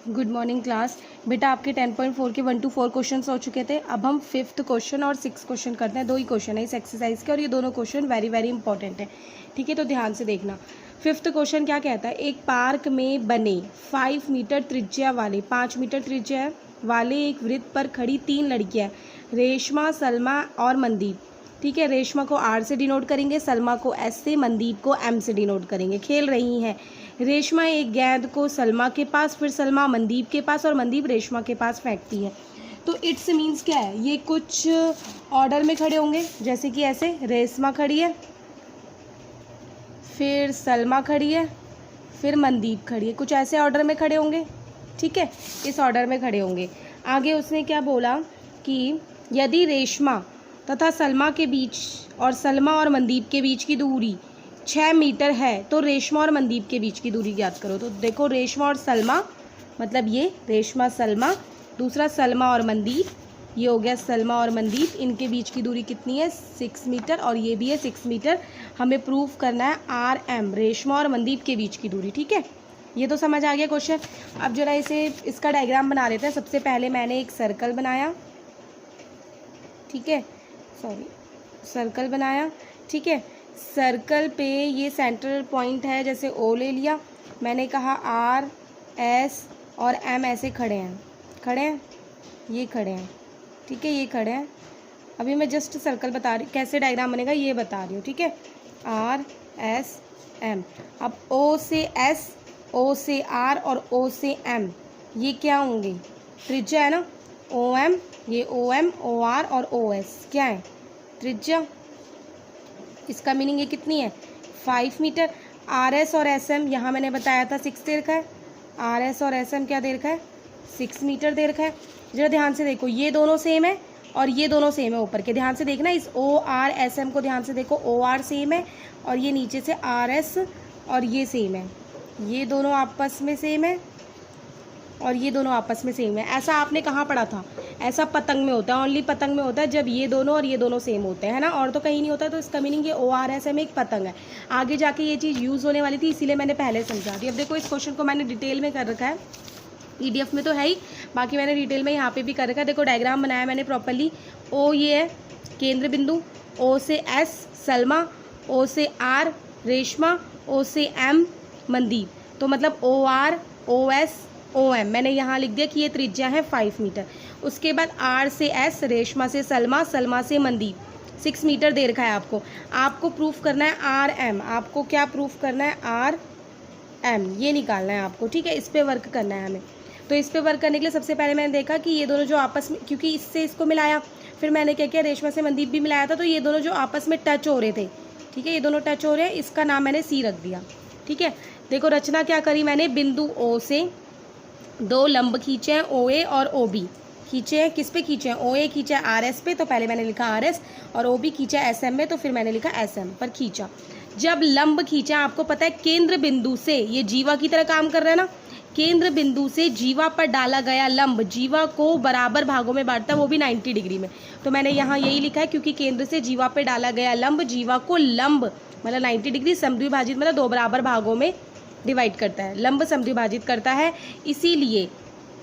Good morning class. बेटा आपके 10.4 के 1 to 4 क्वेश्चन हो चुके थे। अब हम 5th क्वेश्चन और 6 क्वेश्चन करते हैं। 2 ही क्वेश्चन है इस एक्सरसाइज के और ये दोनों क्वेश्चन वेरी वेरी इंपॉर्टेंट है। ठीक है, तो ध्यान से देखना। 5th क्वेश्चन क्या कहता है, एक पार्क में बने 5 मीटर त्रिज्या वाले 5 मीटर त्रिज्या वाले एक वृत्त पर खड़ी 3 लड़कियाँ, रेशमा, सलमा और मनदीप। ठीक है, रेशमा को आर से डिनोट करेंगे, सलमा को एस से, मनदीप को एम से डिनोट करेंगे। खेल रही हैं। रेशमा एक गेंद को सलमा के पास, फिर सलमा मनदीप के पास और मनदीप रेशमा के पास फेंकती है। तो इट्स मीन्स क्या है, ये कुछ ऑर्डर में खड़े होंगे, जैसे कि ऐसे रेशमा खड़ी है, फिर सलमा खड़ी है, फिर मनदीप खड़ी है, कुछ ऐसे ऑर्डर में खड़े होंगे। ठीक है, इस ऑर्डर में खड़े होंगे। आगे उसने क्या बोला कि यदि रेशमा तथा सलमा के बीच और सलमा और मनदीप के बीच की दूरी 6 मीटर है तो रेशमा और मनदीप के बीच की दूरी ज्ञात करो। तो देखो, रेशमा और सलमा मतलब ये रेशमा सलमा, दूसरा सलमा और मनदीप, ये हो गया सलमा और मनदीप, इनके बीच की दूरी कितनी है 6 मीटर और ये भी है 6 मीटर। हमें प्रूफ करना है आर एम, रेशमा और मनदीप के बीच की दूरी। ठीक है, ये तो समझ आ गया क्वेश्चन। अब जरा इसका डायग्राम बना लेते हैं। सबसे पहले मैंने एक सर्कल बनाया, ठीक है, सर्कल बनाया। ठीक है, सर्कल पे ये सेंटर पॉइंट है, जैसे ओ ले लिया। मैंने कहा आर एस और एम ऐसे खड़े हैं, ये खड़े हैं। ठीक है, ये खड़े हैं। अभी मैं जस्ट सर्कल बता रही, कैसे डायग्राम बनेगा ये बता रही हूँ। ठीक है, आर एस एम। अब ओ से एस, ओ से आर और ओ से एम, ये क्या होंगे, त्रिज्या है ना, ओ एम, ये ओ एम, ओ आर और ओ एस क्या है, त्रिज्या। इसका मीनिंग ये कितनी है 5 मीटर। आर एस और एस एम यहाँ मैंने बताया था 6 दे रखा है, आर एस और एस एम क्या दे रखा है 6 मीटर दे रखा है। जरा ध्यान से देखो, ये दोनों सेम है और ये दोनों सेम है। ऊपर के ध्यान से देखना, इस ओ आर एस एम को ध्यान से देखो, ओ आर सेम है और ये नीचे से आर एस और ये सेम है, ये दोनों आपस में सेम है और ये दोनों आपस में सेम है। ऐसा आपने कहाँ पढ़ा था, ऐसा पतंग में होता है, ओनली पतंग में होता है जब ये दोनों और ये दोनों सेम होते हैं, है ना, और तो कहीं नहीं होता है। तो इसका मीनिंग ये ओ आर एस एम एक पतंग है। आगे जाके ये चीज़ यूज़ होने वाली थी, इसीलिए मैंने पहले समझा दी। अब देखो, इस क्वेश्चन को मैंने डिटेल में कर रखा है, PDF में तो है ही, बाकी मैंने डिटेल में यहाँ पे भी कर रखा है। देखो, डायग्राम बनाया मैंने प्रॉपरली। ओ ये है केंद्र बिंदु, ओ से एस सलमा, ओ से आर रेशमा, ओ से एम मनदीप। तो मतलब O R, O S, O M मैंने यहाँ लिख दिया कि ये त्रिज्या है 5 मीटर। उसके बाद आर से एस, रेशमा से सलमा, सलमा से मनदीप, 6 मीटर दे रखा है आपको। आपको प्रूफ करना है आर एम, आपको क्या प्रूफ करना है आर एम, ये निकालना है आपको। ठीक है, इस पर वर्क करना है हमें। तो इस पर वर्क करने के लिए सबसे पहले मैंने देखा कि ये दोनों जो आपस में, क्योंकि इससे इसको मिलाया, फिर मैंने क्या किया, रेशमा से मनदीप भी मिलाया था, तो ये दोनों जो आपस में टच हो रहे थे, ठीक है, ये दोनों टच हो रहे हैं, इसका नाम मैंने सी रख दिया। ठीक है, देखो रचना क्या करी मैंने, बिंदु ओ से 2 लंब खींचे हैं, ओ ए और ओ बी खींचे हैं। किस पे खींचे हैं, ओ ए खींचा है आर एस पे, तो पहले मैंने लिखा आर एस, और ओ बी खींचा है एस एम में, तो फिर मैंने लिखा एस एम पर खींचा। जब लंब खींचा, आपको पता है केंद्र बिंदु से, ये जीवा की तरह काम कर रहा है ना, केंद्र बिंदु से जीवा पर डाला गया लंब जीवा को बराबर भागों में बांटता है, वो भी 90 डिग्री में। तो मैंने यहाँ यही लिखा है, क्योंकि केंद्र से जीवा पे डाला गया लंब जीवा को लंब मतलब 90 डिग्री समद्विभाजित मतलब 2 बराबर भागों में डिवाइड करता है, लंब समद्विभाजित करता है। इसीलिए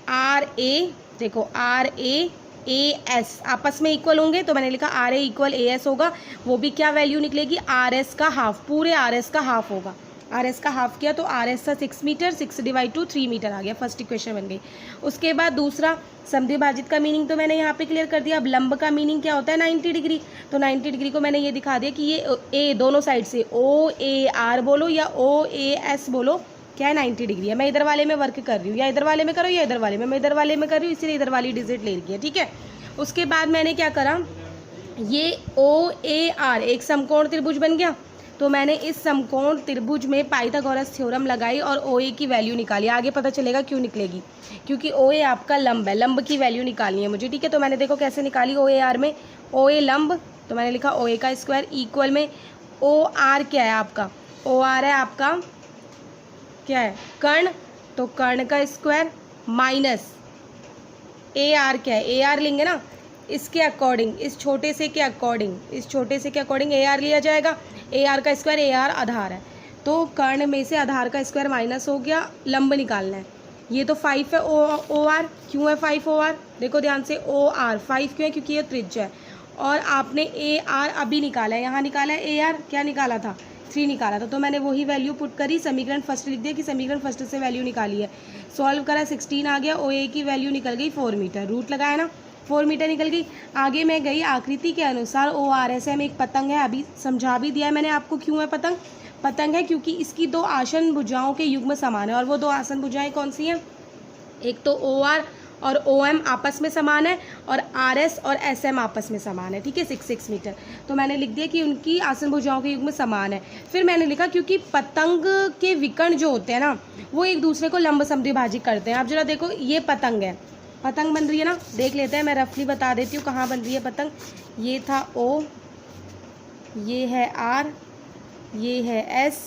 आर ए, देखो आर ए एस आपस में इक्वल होंगे, तो मैंने लिखा R A equal A S होगा। वो भी क्या वैल्यू निकलेगी, आर एस का हाफ, पूरे आर एस का हाफ होगा। आर एस का हाफ किया तो आर एस था 6 मीटर, 6 डिवाइड टू 3 मीटर आ गया, फर्स्ट इक्वेशन बन गई। उसके बाद दूसरा समद्विभाजित का मीनिंग तो मैंने यहाँ पे क्लियर कर दिया। अब लंब का मीनिंग क्या होता है 90 डिग्री, तो 90 डिग्री को मैंने ये दिखा दिया कि ये ए दोनों साइड से ओ ए आर बोलो या ओ ए एस बोलो, क्या है 90 डिग्री है। मैं इधर वाले में वर्क कर रही हूँ, या इधर वाले में करो या इधर वाले में, मैं इधर वाले में कर रही हूँ, इसीलिए इधर वाली डिजिट ले रही है। ठीक है, उसके बाद मैंने क्या करा, ये ओ ए आर एक समकोण त्रिभुज बन गया, तो मैंने इस समकोण त्रिभुज में पाइथागोरस थ्योरम लगाई और ओ ए की वैल्यू निकाली। आगे पता चलेगा क्यों निकलेगी, क्योंकि ओ ए आपका लंब है, लंब की वैल्यू निकालनी है मुझे। ठीक है, तो मैंने देखो कैसे निकाली, ओ ए आर में ओ ए लंब, तो मैंने लिखा ओ ए का स्क्वायर इक्वल में ओ आर क्या है आपका, ओ आर है आपका क्या है कर्ण, तो कर्ण का स्क्वायर माइनस ए आर क्या है, ए आर लेंगे ना इसके अकॉर्डिंग, इस छोटे से के अकॉर्डिंग, इस छोटे से के अकॉर्डिंग ए आर लिया जाएगा। ए आर का स्क्वायर, ए आर आधार है, तो कर्ण में से आधार का स्क्वायर माइनस हो गया, लंब निकालना है। ये तो 5 है ओ आर, क्यों है 5 ओ आर, देखो ध्यान से, ओ आर 5 क्यों है, क्योंकि ये त्रिज्या है। और आपने ए आर अभी निकाला है, यहाँ निकाला है ए आर, क्या निकाला था 3 निकाला था, तो मैंने वही वैल्यू पुट करी, समीकरण फर्स्ट लिख दिया कि समीकरण फर्स्ट से वैल्यू निकाली है, सॉल्व करा 16 आ गया, ओ ए की वैल्यू निकल गई 4 मीटर, रूट लगाया ना 4 मीटर निकल गई। आगे मैं गई, आकृति के अनुसार ओ आर एस एम एक पतंग है, अभी समझा भी दिया है मैंने आपको क्यों है पतंग, पतंग है क्योंकि इसकी 2 आसन भुजाओं के युग्म समान है, और वो 2 आसन भुजाएं कौन सी हैं, एक तो ओ आर और ओ एम आपस में समान है, और आर एस और एस एम आपस में समान है, ठीक है 6 मीटर। तो मैंने लिख दिया कि उनकी आसन भुजाओं के युग्म समान है। फिर मैंने लिखा क्योंकि पतंग के विकर्ण जो होते हैं ना वो एक दूसरे को लंब समद्विभाजित करते हैं। आप जरा देखो, ये पतंग है, पतंग बन रही है ना, देख लेते हैं, मैं रफली बता देती हूँ कहाँ बन रही है पतंग। ये था ओ, ये है आर, ये है एस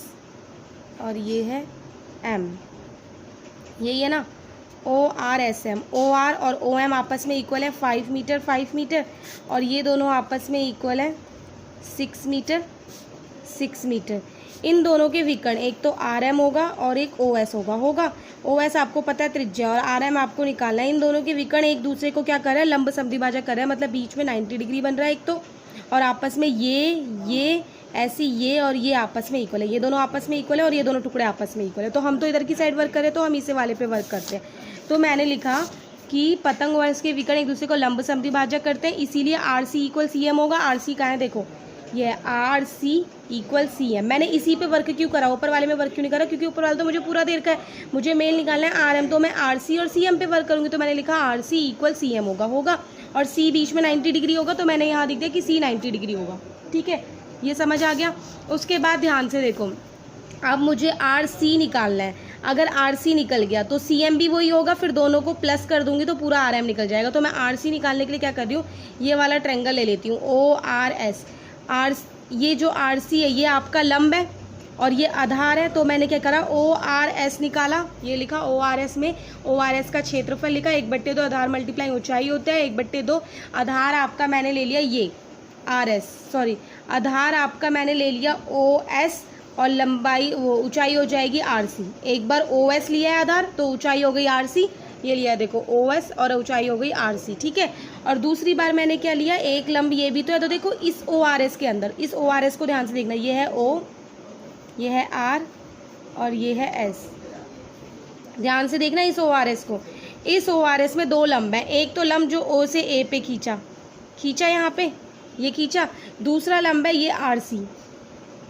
और ये है एम, यही है ना O R S M. O R और ओ एम आपस में इक्वल है 5 मीटर 5 मीटर, और ये दोनों आपस में इक्वल है 6 मीटर 6 मीटर। इन दोनों के विकर्ण एक तो आर एम होगा और एक ओ एस होगा। ओ एस आपको पता है त्रिज्या, और आर एम आपको निकालना है। इन दोनों के विकर्ण एक दूसरे को क्या कर रहा है, लंब समद्विभाजक कर रहा है, मतलब बीच में 90 डिग्री बन रहा है एक तो, और आपस में ये ऐसी ये और ये आपस में इक्वल है, ये दोनों आपस में इक्वल है और ये दोनों टुकड़े आपस में इक्वल है। तो हम तो इधर की साइड वर्क करें तो हम इसे वाले पे वर्क करते हैं। तो मैंने लिखा कि पतंग वर्ष के विकर्ण एक दूसरे को लंब समद्विभाजक करते हैं, इसीलिए R C equal C M होगा। आर सी कहाँ है, देखो ये R C equal C M. मैंने इसी पे वर्क क्यों करा, ऊपर वाले में वर्क क्यों नहीं करा, क्योंकि ऊपर वाला तो मुझे पूरा देर का है, मुझे मेल निकालना है आर एम, तो मैं आर सी और सी एम पे वर्क करूँगी। तो मैंने लिखा R C equal C M होगा, और सी बीच में 90 डिग्री होगा, तो मैंने यहाँ लिख दिया कि सी 90 डिग्री होगा, ठीक है, ये समझ आ गया। उसके बाद ध्यान से देखो, अब मुझे आर सी निकालना है। अगर आर सी निकल गया तो सी एम भी वही होगा, फिर दोनों को प्लस कर दूंगी तो पूरा आर एम निकल जाएगा। तो मैं आर सी निकालने के लिए क्या कर रही हूँ, ये वाला ट्रायंगल ले लेती हूँ, ओ आर एस। ये जो आर सी है ये आपका लंब है और ये आधार है, तो मैंने क्या करा, ओ आर एस निकाला, ये लिखा ओ आर एस में, ओ आर एस का क्षेत्रफल लिखा, 1/2 आधार मल्टीप्लाई ऊंचाई होता है, 1/2 आधार आपका मैंने ले लिया ये आर एस, सॉरी आधार आपका मैंने ले लिया ओ एस, और लंबाई वो ऊंचाई हो जाएगी आर सी। एक बार ओ एस लिया है आधार तो ऊंचाई हो गई आर सी, ये लिया देखो ओ एस और ऊंचाई हो गई आर सी, ठीक है। और दूसरी बार मैंने क्या लिया, एक लंब ये भी तो है, तो देखो इस ओ आर एस के अंदर, इस ओ आर एस को ध्यान से देखना, ये है ओ, ये है आर और ये है एस, ध्यान से देखना इस ओ आर एस को। इस ओ आर एस में 2 लंब है, एक तो लंब जो ओ से ए पे खींचा यहाँ पे, ये खींचा, दूसरा लंब है ये आर सी,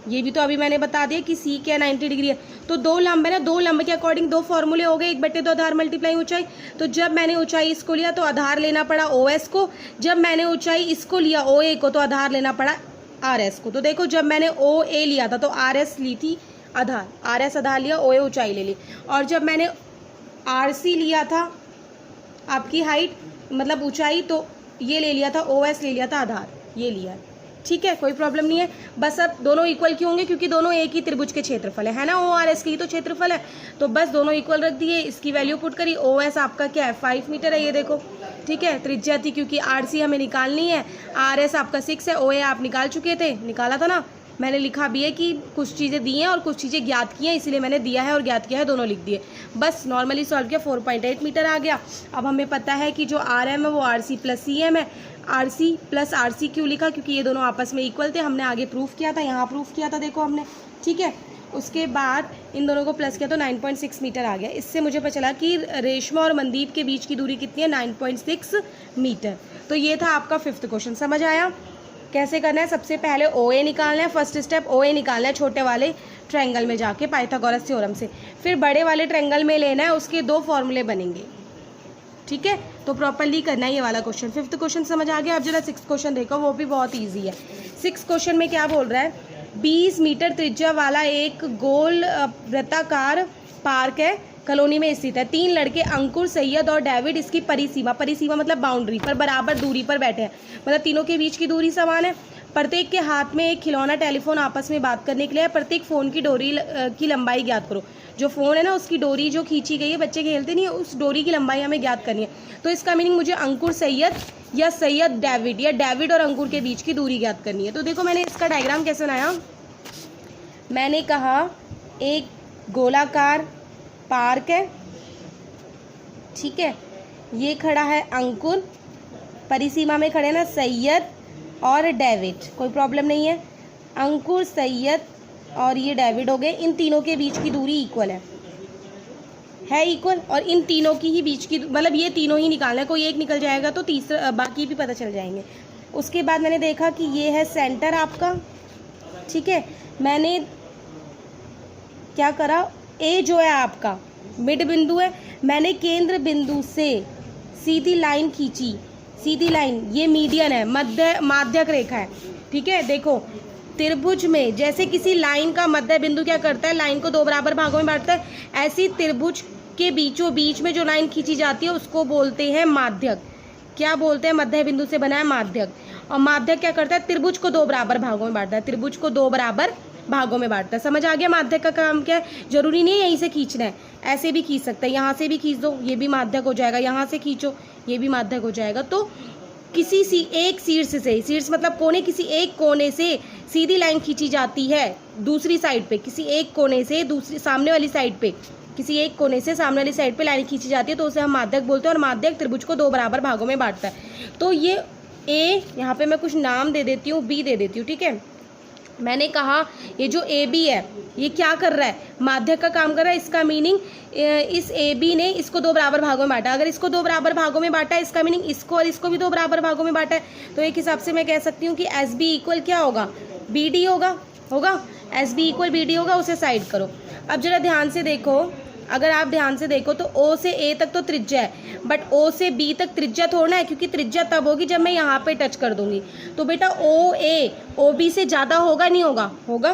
ये भी तो अभी मैंने बता दिया कि सी क्या 90 डिग्री है। तो 2 लंब है ना, 2 लंब के अकॉर्डिंग 2 फॉर्मूले हो गए, 1/2 आधार मल्टीप्लाई ऊंचाई। तो जब मैंने ऊंचाई इसको लिया तो आधार लेना पड़ा ओ एस को, जब मैंने ऊंचाई इसको लिया ओ ए को तो आधार लेना पड़ा आर एस को। तो देखो जब मैंने ओ ए लिया था तो आर एस ली थी आधार, आर एस आधार लिया, ओ ए ऊंचाई ले ली, और जब मैंने आर सी लिया था आपकी हाइट मतलब ऊंचाई, तो ये ले लिया था ओ एस, ले लिया था आधार, ये लिया, ठीक है, कोई प्रॉब्लम नहीं है। बस अब दोनों इक्वल क्यों होंगे, क्योंकि दोनों एक ही त्रिभुज के क्षेत्रफल है ना, ओ आर एस की तो क्षेत्रफल है, तो बस दोनों इक्वल रख दिए, इसकी वैल्यू पुट करी। ओ एस आपका क्या है 5 मीटर है, ये देखो, ठीक है, त्रिज्या थी क्योंकि आर सी हमें निकालनी है, आर एस आपका 6 है, ओ ए आप निकाल चुके थे, निकाला था ना, मैंने लिखा भी है कि कुछ चीज़ें दी हैं और कुछ चीज़ें ज्ञात की हैं, इसलिए मैंने दिया है और ज्ञात किया है दोनों लिख दिए। बस नॉर्मली सॉल्व किया, 4.8 मीटर आ गया। अब हमें पता है कि जो आर एम है वो R C plus C M है। R C plus R C क्यों लिखा, क्योंकि ये दोनों आपस में इक्वल थे, हमने आगे प्रूफ किया था, यहाँ प्रूफ किया था देखो हमने, ठीक है। उसके बाद इन दोनों को प्लस किया तो 9.6 मीटर आ गया। इससे मुझे पता चला कि रेशमा और मनदीप के बीच की दूरी कितनी है, 9.6 मीटर। तो ये था आपका 5th क्वेश्चन, समझ आया कैसे करना है। सबसे पहले ओ ए निकालना है, फर्स्ट स्टेप ओ ए निकालना है छोटे वाले ट्रायंगल में जाके पाइथागोरस थ्योरम से, फिर बड़े वाले ट्रायंगल में लेना है, उसके 2 फॉर्मूले बनेंगे, ठीक है। तो प्रॉपरली करना है ये वाला क्वेश्चन। 5th क्वेश्चन समझ आ गया। अब जरा 6th क्वेश्चन देखो, वो भी बहुत ईजी है। 6th क्वेश्चन में क्या बोल रहा है, 20 मीटर त्रिज्या वाला एक गोल वृत्ताकार पार्क है, कॉलोनी में स्थित है। 3 लड़के अंकुर, सैयद और डेविड इसकी परिसीमा मतलब बाउंड्री पर बराबर दूरी पर बैठे हैं, मतलब तीनों के बीच की दूरी समान है। प्रत्येक के हाथ में एक खिलौना टेलीफोन आपस में बात करने के लिए। प्रत्येक फ़ोन की डोरी की लंबाई ज्ञात करो। जो फ़ोन है ना उसकी डोरी जो खींची गई है, बच्चे खेलते नहीं है, उस डोरी की लंबाई हमें ज्ञात करनी है। तो इसका मीनिंग मुझे अंकुर सैयद या सैयद डेविड या डेविड और अंकुर के बीच की दूरी ज्ञात करनी है। तो देखो मैंने इसका डायग्राम कैसे बनाया, मैंने कहा एक गोलाकार पार्क है, ठीक है। ये खड़ा है अंकुर, परिसीमा में खड़े ना सैयद और डेविड, कोई प्रॉब्लम नहीं है। अंकुर, सैयद और ये डेविड हो गए। इन तीनों के बीच की दूरी इक्वल है इक्वल, और इन तीनों की ही बीच की, मतलब ये तीनों ही निकालना है, कोई एक निकल जाएगा तो तीसरा बाकी भी पता चल जाएंगे। उसके बाद मैंने देखा कि ये है सेंटर आपका, ठीक है। मैंने क्या करा, ए जो है आपका मिड बिंदु है, मैंने केंद्र बिंदु से सीधी लाइन खींची, सीधी लाइन, ये मीडियन है, माध्यक रेखा है, ठीक है। देखो त्रिभुज में जैसे किसी लाइन का मध्य बिंदु क्या करता है, लाइन को 2 बराबर भागों में बांटता है, ऐसी त्रिभुज के बीचों बीच में जो लाइन खींची जाती है उसको बोलते हैं माध्यक। क्या बोलते हैं, मध्य बिंदु से बना है माध्यक। और माध्यक क्या करता है, त्रिभुज को 2 बराबर भागों में बांटता है, त्रिभुज को 2 बराबर भागों में बांटता है। समझ आ गया माध्यक का काम क्या है। जरूरी नहीं है यहीं से खींचना है, ऐसे भी खींच सकते हैं, यहाँ से भी खींच दो, ये भी माध्यक हो जाएगा, यहाँ से खींचो, ये भी माध्यक हो जाएगा। तो किसी एक शीर्ष से, शीर्ष मतलब कोने, किसी एक कोने से सीधी लाइन खींची जाती है दूसरी साइड पे, किसी एक कोने से दूसरी सामने वाली साइड पे, किसी एक कोने से सामने वाली साइड पे लाइन खींची जाती है तो उसे हम माध्यक बोलते हैं। और माध्यक त्रिभुज को 2 बराबर भागों में बांटता है। तो ये ए, यहाँ पे मैं कुछ नाम दे देती हूँ, बी दे देती हूँ, ठीक है। मैंने कहा ये जो ए बी है ये क्या कर रहा है, माध्यक का काम कर रहा है। इसका मीनिंग इस ए बी ने इसको 2 बराबर भागों में बांटा, अगर इसको 2 बराबर भागों में बांटा है इसका मीनिंग इसको और इसको भी 2 बराबर भागों में बांटा है। तो एक हिसाब से मैं कह सकती हूँ कि एस बी इक्वल क्या होगा, बी डी होगा S B equal B D होगा। उसे साइड करो। अब जरा ध्यान से देखो, अगर आप ध्यान से देखो तो ओ से ए तक तो त्रिज्या है, बट ओ से बी तक त्रिज्या थोड़ा है, क्योंकि त्रिज्या तब होगी जब मैं यहाँ पे टच कर दूंगी। तो बेटा ओ ए ओ बी से ज़्यादा होगा नहीं होगा, होगा।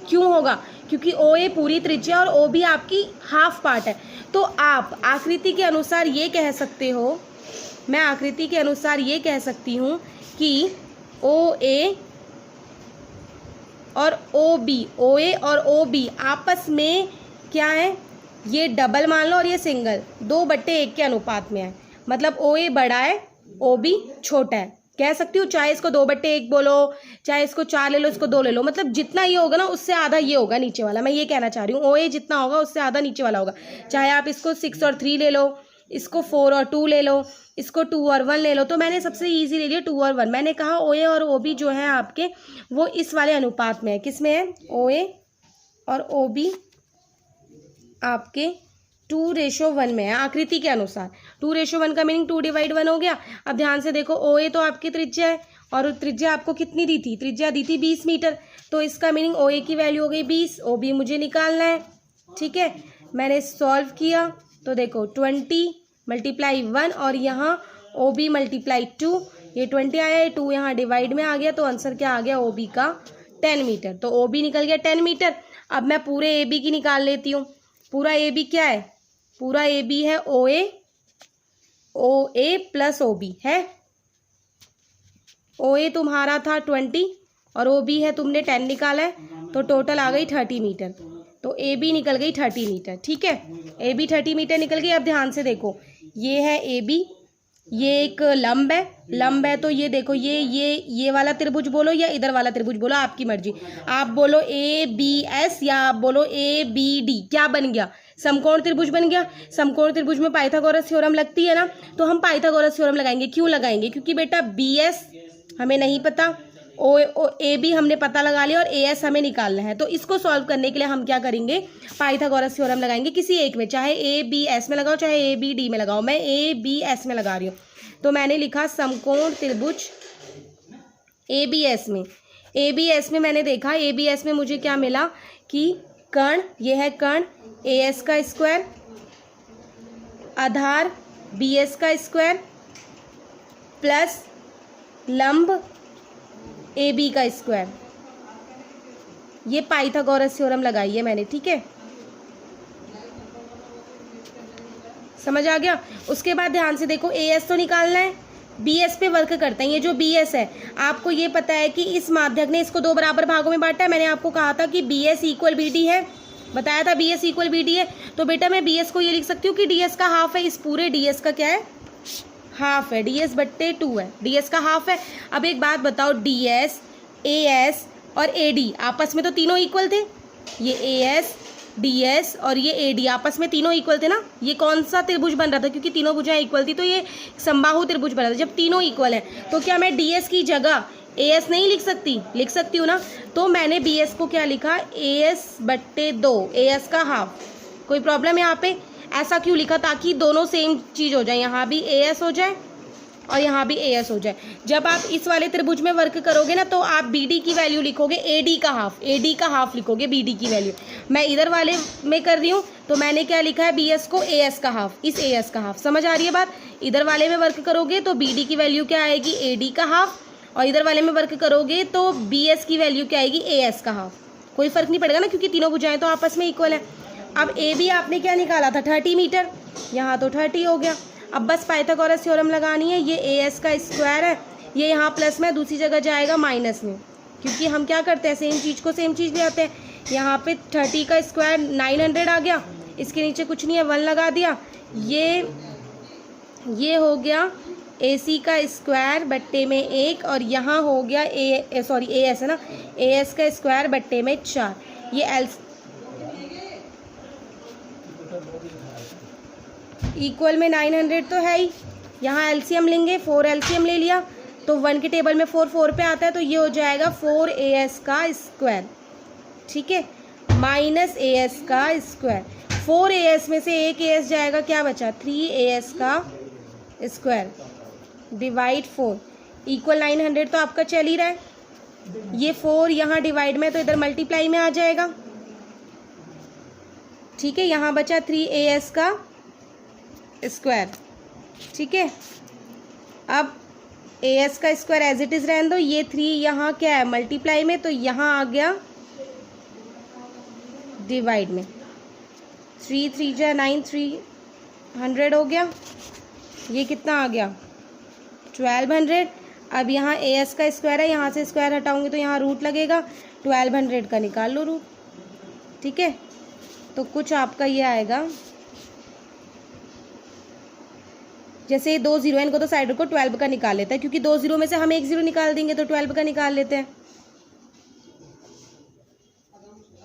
क्यों होगा, क्योंकि ओ ए पूरी त्रिज्या और ओ बी आपकी हाफ पार्ट है। तो आप आकृति के अनुसार ये कह सकते हो, मैं आकृति के अनुसार ये कह सकती हूँ कि ओ ए और ओ बी, ओ ए और ओ बी आपस में क्या है, ये डबल मान लो और ये सिंगल, 2/1 के अनुपात में है। मतलब ओ ए बड़ा है, ओ बी छोटा है, कह सकती हूँ। चाहे इसको 2/1 बोलो, चाहे इसको 4 ले लो, इसको 2 ले लो, मतलब जितना ये होगा ना उससे आधा ये होगा नीचे वाला। मैं ये कहना चाह रही हूँ, ओ ए जितना होगा उससे आधा नीचे वाला होगा। चाहे आप इसको 6 और 3 ले लो, इसको 4 और 2 ले लो, इसको 2 और 1 ले लो। तो मैंने सबसे ईजी ले लिया 2 और 1। मैंने कहा ओ ए और ओ बी जो है आपके वो इस वाले अनुपात में है। किस में है, ओ ए और ओ बी आपके 2:1 में है आकृति के अनुसार। 2:1 का मीनिंग 2/1 हो गया। अब ध्यान से देखो, ओ ए तो आपकी त्रिज्या है और त्रिज्या आपको कितनी दी थी, त्रिज्या दी थी 20 मीटर। तो इसका मीनिंग ओ ए की वैल्यू हो गई 20, ओ बी मुझे निकालना है, ठीक है। मैंने सॉल्व किया तो देखो 20 × 1 और यहाँ ओ बी × 2, ये 20 आया है, 2 यहाँ डिवाइड में आ गया, तो आंसर क्या आ गया, ओ बी का 10 मीटर। तो ओ बी निकल गया 10 मीटर। अब मैं पूरे ए बी की निकाल लेती हूँ। पूरा ए बी क्या है, पूरा ए बी है ओ ए प्लस ओ बी है। ओ ए तुम्हारा था 20 और ओ बी है तुमने 10 निकाला है, तो टोटल आ गई 30 मीटर। तो ए बी निकल गई 30 मीटर, ठीक है। ए बी 30 मीटर निकल गई। अब ध्यान से देखो, ये है ए बी, ये एक लंब है, तो ये देखो ये वाला त्रिभुज बोलो या इधर वाला त्रिभुज बोलो, आपकी मर्जी। आप बोलो ए बी एस या आप बोलो ए बी डी, क्या बन गया, समकोण त्रिभुज बन गया। समकोण त्रिभुज में पाइथागोरस थ्योरम लगती है ना, तो हम पाइथागोरस थ्योरम लगाएंगे। क्यों लगाएंगे, क्योंकि बेटा बी एस हमें नहीं पता, ओ ए बी हमने पता लगा लिया और ए एस हमें निकालना है। तो इसको सॉल्व करने के लिए हम क्या करेंगे, पाइथागोरस थ्योरम लगाएंगे किसी एक में, चाहे ए बी एस में लगाओ चाहे ए बी डी में लगाओ। मैं ए बी एस में लगा रही हूँ, तो मैंने लिखा समकोण त्रिभुज ए बी एस में। ए बी एस में मैंने देखा, ए बी एस में मुझे क्या मिला कि कर्ण, ये है कर्ण ए एस का स्क्वायर, आधार बी एस का स्क्वायर प्लस लंब ए बी का स्क्वायर। ये पाइथागोरस थ्योरम लगाई है मैंने, ठीक है, समझ आ गया। उसके बाद ध्यान से देखो, ए एस तो निकालना है, बी एस पे वर्क करते हैं। ये जो बी एस है, आपको ये पता है कि इस माध्यक ने इसको 2 बराबर भागों में बांटा है। मैंने आपको कहा था कि B S equal B D है, बताया था B S equal B D है। तो बेटा मैं बी एस को ये लिख सकती हूँ कि डी एस का हाफ है, इस पूरे डी एस का क्या है, हाफ है, डी एस बट्टे 2 है, डी एस का हाफ है। अब एक बात बताओ, डी एस, ए एस और ए डी आपस में तो तीनों इक्वल थे, ये ए एस DS और ये AD आपस में तीनों इक्वल थे ना, ये कौन सा त्रिभुज बन रहा था, क्योंकि तीनों भुजाएं इक्वल थी तो ये समबाहु त्रिभुज बन रहा था। जब तीनों इक्वल है तो क्या मैं DS की जगह AS नहीं लिख सकती? लिख सकती हूँ ना। तो मैंने BS को क्या लिखा, AS/2, AS का हाफ। कोई प्रॉब्लम यहाँ पे? ऐसा क्यों लिखा? ताकि दोनों सेम चीज़ हो जाए, यहाँ भी AS हो जाए और यहाँ भी AS हो जाए। जब आप इस वाले त्रिभुज में वर्क करोगे ना तो आप BD की वैल्यू लिखोगे AD का हाफ, AD का हाफ लिखोगे BD की वैल्यू। मैं इधर वाले में कर रही हूँ तो मैंने क्या लिखा है, BS को AS का हाफ, इस AS का हाफ। समझ आ रही है बात? इधर वाले में वर्क करोगे तो BD की वैल्यू क्या आएगी, AD का हाफ, और इधर वाले में वर्क करोगे तो BS की वैल्यू क्या आएगी, AS का हाफ। कोई फर्क नहीं पड़ेगा ना, क्योंकि तीनों भुजाएं तो आपस में इक्वल है। अब AB आपने क्या निकाला था, 30 मीटर, यहाँ तो 30 हो गया। अब बस पाइथागोरस थ्योरम लगानी है। ये AS का स्क्वायर है, ये यहाँ प्लस में, दूसरी जगह जाएगा माइनस में, क्योंकि हम क्या करते हैं, सेम चीज़ को सेम चीज़ ले आते हैं। यहाँ पे 30 का स्क्वायर 900 आ गया, इसके नीचे कुछ नहीं है, 1 लगा दिया। ये हो गया AC का स्क्वायर बट्टे में 1, और यहाँ हो गया AS है ना, AS का स्क्वायर बट्टे में 4। ये इक्वल में 900 तो है ही। यहाँ एलसीएम लेंगे, 4 एलसीएम ले लिया तो 1 के टेबल में 4 पे आता है, तो ये हो जाएगा 4AS का स्क्वायर, ठीक है, माइनस AS का स्क्वायर। 4AS में से एक AS जाएगा, क्या बचा, 3AS का स्क्वायर डिवाइड 4 इक्वल 900 तो आपका चल ही रहा है। ये 4 यहाँ डिवाइड में तो इधर मल्टीप्लाई में आ जाएगा, ठीक है। यहाँ बचा 3AS का स्क्वायर, ठीक है। अब AS का स्क्वायर एज इट इज रहने दो, ये 3 यहाँ क्या है, मल्टीप्लाई में, तो यहाँ आ गया डिवाइड में। 3 3 जा 9, 300 हो गया। ये कितना आ गया, 1200। अब यहाँ AS का स्क्वायर है, यहाँ से स्क्वायर हटाऊंगी तो यहाँ रूट लगेगा, 1200 का निकाल लो रूट, ठीक है। तो कुछ आपका ये आएगा, जैसे 2 0 है, इनको तो साइड को 12 का निकाल लेता है, क्योंकि 2 0 में से हम 1 0 निकाल देंगे तो 12 का निकाल लेते हैं,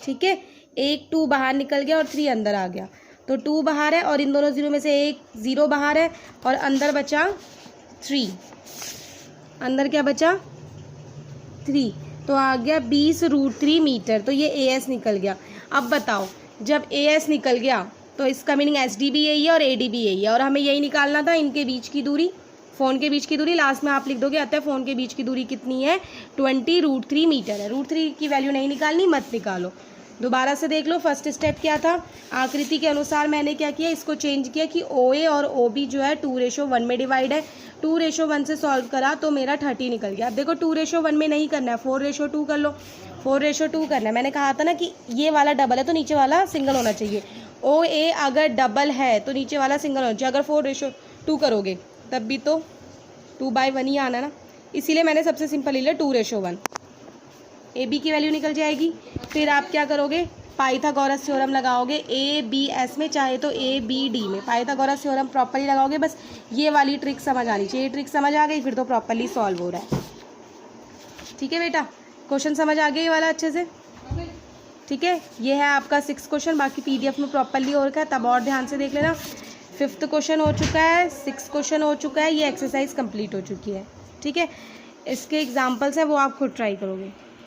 ठीक है। 1 2 बाहर निकल गया और 3 अंदर आ गया, तो 2 बाहर है और इन दोनों 0 में से 1 0 बाहर है और अंदर बचा 3, अंदर क्या बचा 3, तो आ गया 20√3 मीटर। तो ये AS निकल गया। अब बताओ, जब AS निकल गया तो इसका मीनिंग SD भी यही है और AD भी यही है, और हमें यही निकालना था, इनके बीच की दूरी, फ़ोन के बीच की दूरी। लास्ट में आप लिख दोगे, अतः फ़ोन के बीच की दूरी कितनी है, 20√3 मीटर है। √3 की वैल्यू नहीं निकालनी, मत निकालो। दोबारा से देख लो, फर्स्ट स्टेप क्या था, आकृति के अनुसार मैंने क्या किया, इसको चेंज किया कि OA और OB जो है 2:1 में डिवाइड है। 2:1 से सॉल्व करा तो मेरा 30 निकल गया। अब देखो 2:1 में नहीं करना है, 4:2 कर लो। 4:2 करना है, मैंने कहा था ना कि ये वाला डबल है तो नीचे वाला सिंगल होना चाहिए। OA अगर डबल है तो नीचे वाला सिंगल होना चाहिए। अगर 4:2 करोगे तब भी तो 2/1 ही आना ना, इसीलिए मैंने सबसे सिंपल ले लिया 2:1। AB की वैल्यू निकल जाएगी। फिर आप क्या करोगे, पाइथागोरस थ्योरम लगाओगे ABS में, चाहे तो ABD में। पाइथागोरस थ्योरम प्रॉपरली लगाओगे, बस ये वाली ट्रिक समझ आनी चाहिए। ये ट्रिक समझ आ गई फिर तो प्रॉपरली सॉल्व हो रहा है, ठीक है बेटा। क्वेश्चन समझ आ गया ये वाला अच्छे से, ठीक है। ये है आपका 6 क्वेश्चन, बाकी PDF में प्रॉपरली हो रखा है, तब और ध्यान से देख लेना। 5th क्वेश्चन हो चुका है, 6 क्वेश्चन हो चुका है, ये एक्सरसाइज कंप्लीट हो चुकी है, ठीक है। इसके एग्जाम्पल्स हैं वो आप खुद ट्राई करोगे।